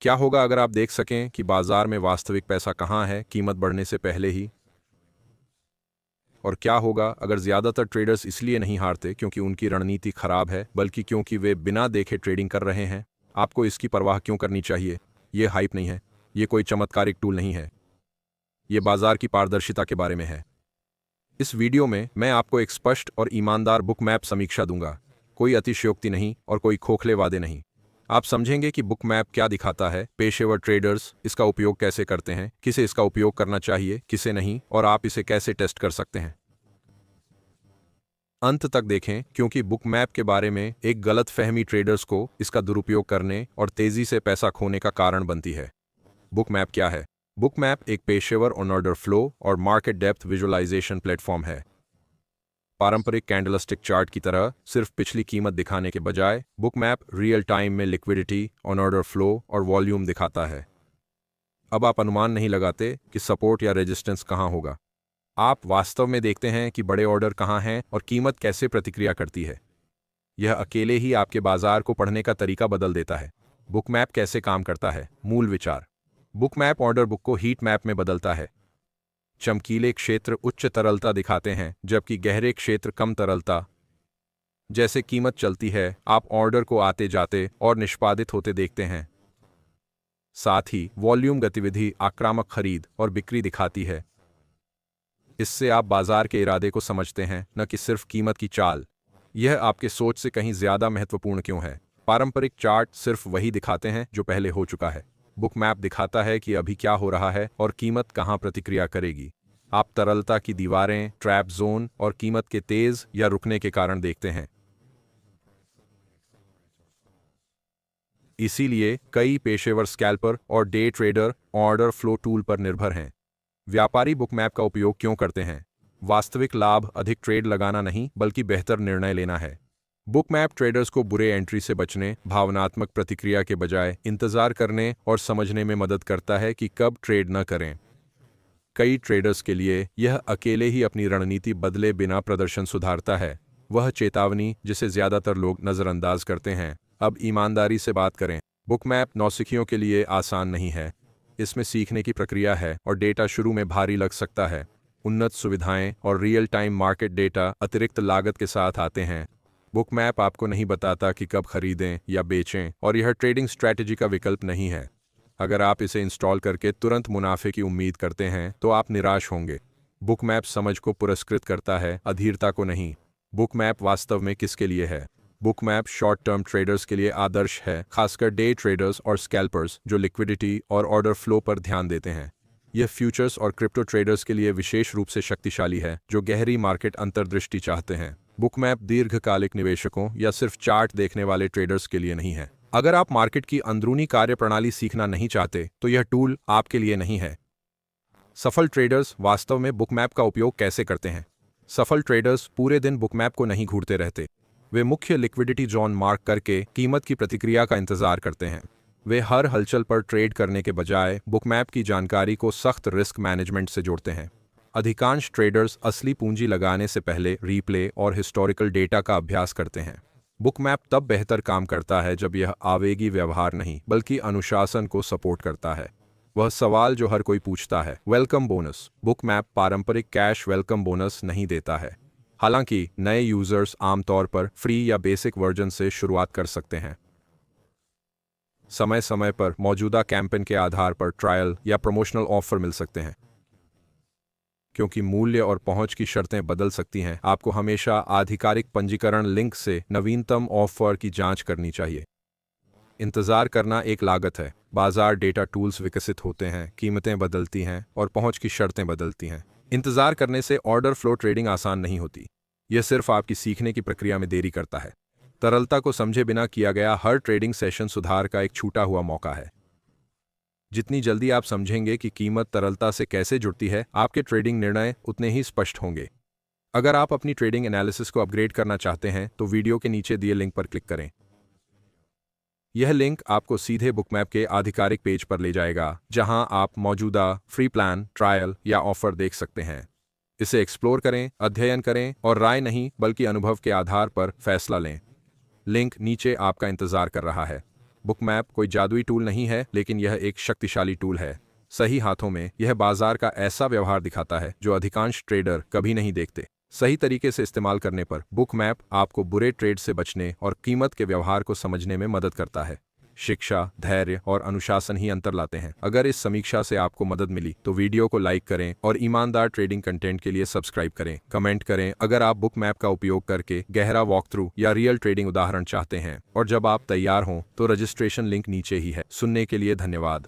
क्या होगा अगर आप देख सकें कि बाजार में वास्तविक पैसा कहाँ है कीमत बढ़ने से पहले ही? और क्या होगा अगर ज़्यादातर ट्रेडर्स इसलिए नहीं हारते क्योंकि उनकी रणनीति खराब है, बल्कि क्योंकि वे बिना देखे ट्रेडिंग कर रहे हैं? आपको इसकी परवाह क्यों करनी चाहिए? ये हाइप नहीं है, ये कोई चमत्कारिक टूल नहीं है, ये बाजार की पारदर्शिता के बारे में है। इस वीडियो में मैं आपको एक स्पष्ट और ईमानदार बुक मैप समीक्षा दूंगा, कोई अतिशयोक्ति नहीं और कोई खोखले वादे नहीं। आप समझेंगे कि बुक मैप क्या दिखाता है, पेशेवर ट्रेडर्स इसका उपयोग कैसे करते हैं, किसे इसका उपयोग करना चाहिए, किसे नहीं, और आप इसे कैसे टेस्ट कर सकते हैं। अंत तक देखें क्योंकि बुक मैप के बारे में एक गलत फहमी ट्रेडर्स को इसका दुरुपयोग करने और तेजी से पैसा खोने का कारण बनती है। बुक मैप क्या है? बुक मैप एक पेशेवर ऑन ऑर्डर फ्लो और मार्केट डेप्थ विजुअलाइजेशन प्लेटफॉर्म है। पारंपरिक कैंडलस्टिक चार्ट की तरह सिर्फ पिछली कीमत दिखाने के बजाय बुक मैप रियल टाइम में लिक्विडिटी, ऑन ऑर्डर फ्लो और वॉल्यूम दिखाता है। अब आप अनुमान नहीं लगाते कि सपोर्ट या रेजिस्टेंस कहाँ होगा। आप वास्तव में देखते हैं कि बड़े ऑर्डर कहाँ हैं और कीमत कैसे प्रतिक्रिया करती है। यह अकेले ही आपके बाजार को पढ़ने का तरीका बदल देता है। बुक मैप कैसे काम करता है? मूल विचार। बुक मैप ऑर्डर बुक को हीट मैप में बदलता है। चमकीले क्षेत्र उच्च तरलता दिखाते हैं जबकि गहरे क्षेत्र कम तरलता। जैसे कीमत चलती है, आप ऑर्डर को आते जाते और निष्पादित होते देखते हैं। साथ ही वॉल्यूम गतिविधि आक्रामक खरीद और बिक्री दिखाती है। इससे आप बाजार के इरादे को समझते हैं, न कि सिर्फ कीमत की चाल। यह आपके सोच से कहीं ज्यादा महत्वपूर्ण क्यों है? पारंपरिक चार्ट सिर्फ वही दिखाते हैं जो पहले हो चुका है। बुक मैप दिखाता है कि अभी क्या हो रहा है और कीमत कहां प्रतिक्रिया करेगी। आप तरलता की दीवारें, ट्रैप जोन और कीमत के तेज या रुकने के कारण देखते हैं। इसीलिए कई पेशेवर स्कैल्पर और day trader order flow tool पर निर्भर हैं। व्यापारी बुक मैप का उपयोग क्यों करते हैं? वास्तविक लाभ अधिक ट्रेड लगाना नहीं, बल्कि बेहतर निर्णय लेना है। बुक मैप ट्रेडर्स को बुरे एंट्री से बचने, भावनात्मक प्रतिक्रिया के बजाय इंतजार करने और समझने में मदद करता है कि कब ट्रेड न करें। कई ट्रेडर्स के लिए यह अकेले ही अपनी रणनीति बदले बिना प्रदर्शन सुधारता है। वह चेतावनी जिसे ज्यादातर लोग नजरअंदाज करते हैं। अब ईमानदारी से बात करें। बुक मैप नौसिखियों के लिए आसान नहीं है। इसमें सीखने की प्रक्रिया है और डेटा शुरू में भारी लग सकता है। उन्नत सुविधाएं और रियल टाइम मार्केट डेटा अतिरिक्त लागत के साथ आते हैं। बुक मैप आपको नहीं बताता कि कब खरीदें या बेचें, और यह ट्रेडिंग स्ट्रैटेजी का विकल्प नहीं है। अगर आप इसे इंस्टॉल करके तुरंत मुनाफे की उम्मीद करते हैं तो आप निराश होंगे। बुक मैप समझ को पुरस्कृत करता है, अधीरता को नहीं। बुक मैप वास्तव में किसके लिए है? Book map short term traders के लिए आदर्श है, खासकर डे ट्रेडर्स और स्कैल्पर्स जो लिक्विडिटी और ऑर्डर फ्लो पर ध्यान देते हैं। यह फ्यूचर्स और क्रिप्टो ट्रेडर्स के लिए विशेष रूप से शक्तिशाली है जो गहरी मार्केट अंतर्दृष्टि चाहते हैं। बुक मैप दीर्घकालिक निवेशकों या सिर्फ चार्ट देखने वाले ट्रेडर्स के लिए नहीं है। अगर आप मार्केट की अंदरूनी कार्यप्रणाली सीखना नहीं चाहते तो यह टूल आपके लिए नहीं है। सफल ट्रेडर्स वास्तव में बुक मैप का उपयोग कैसे करते हैं? सफल ट्रेडर्स पूरे दिन बुक मैप को नहीं घूरते रहते। वे मुख्य लिक्विडिटी जोन मार्क करके कीमत की प्रतिक्रिया का इंतजार करते हैं। वे हर हलचल पर ट्रेड करने के बजाय बुक मैप की जानकारी को सख्त रिस्क मैनेजमेंट से जोड़ते हैं। अधिकांश ट्रेडर्स असली पूंजी लगाने से पहले रीप्ले और हिस्टोरिकल डेटा का अभ्यास करते हैं। बुक मैप तब बेहतर काम करता है जब यह आवेगी व्यवहार नहीं, बल्कि अनुशासन को सपोर्ट करता है। वह सवाल जो हर कोई पूछता है, वेलकम बोनस। बुक मैप पारंपरिक कैश वेलकम बोनस नहीं देता है। हालांकि नए यूजर्स आमतौर पर फ्री या बेसिक वर्जन से शुरुआत कर सकते हैं। समय समय पर मौजूदा कैंपेन के आधार पर ट्रायल या प्रमोशनल ऑफर मिल सकते हैं। क्योंकि मूल्य और पहुंच की शर्तें बदल सकती हैं, आपको हमेशा आधिकारिक पंजीकरण लिंक से नवीनतम ऑफर की जांच करनी चाहिए। इंतजार करना एक लागत है। बाजार डेटा टूल्स विकसित होते हैं, कीमतें बदलती हैं और पहुंच की शर्तें बदलती हैं। इंतजार करने से ऑर्डर फ्लो ट्रेडिंग आसान नहीं होती। यह सिर्फ आपकी सीखने की प्रक्रिया में देरी करता है। तरलता को समझे बिना किया गया हर ट्रेडिंग सेशन सुधार का एक छूटा हुआ मौका है। जितनी जल्दी आप समझेंगे कि कीमत तरलता से कैसे जुड़ती है, आपके ट्रेडिंग निर्णय उतने ही स्पष्ट होंगे। अगर आप अपनी ट्रेडिंग एनालिसिस को अपग्रेड करना चाहते हैं तो वीडियो के नीचे दिए लिंक पर क्लिक करें। यह लिंक आपको सीधे बुकमैप के आधिकारिक पेज पर ले जाएगा, जहां आप मौजूदा फ्री प्लान, ट्रायल या ऑफर देख सकते हैं। इसे एक्सप्लोर करें, अध्ययन करें और राय नहीं बल्कि अनुभव के आधार पर फैसला लें। लिंक नीचे आपका इंतजार कर रहा है। बुक मैप कोई जादुई टूल नहीं है, लेकिन यह एक शक्तिशाली टूल है। सही हाथों में यह बाजार का ऐसा व्यवहार दिखाता है जो अधिकांश ट्रेडर कभी नहीं देखते। सही तरीके से इस्तेमाल करने पर बुक मैप आपको बुरे ट्रेड से बचने और कीमत के व्यवहार को समझने में मदद करता है। शिक्षा, धैर्य और अनुशासन ही अंतर लाते हैं। अगर इस समीक्षा से आपको मदद मिली तो वीडियो को लाइक करें और ईमानदार ट्रेडिंग कंटेंट के लिए सब्सक्राइब करें। कमेंट करें अगर आप बुक मैप का उपयोग करके गहरा वॉक थ्रू या रियल ट्रेडिंग उदाहरण चाहते हैं। और जब आप तैयार हों तो रजिस्ट्रेशन लिंक नीचे ही है। सुनने के लिए धन्यवाद।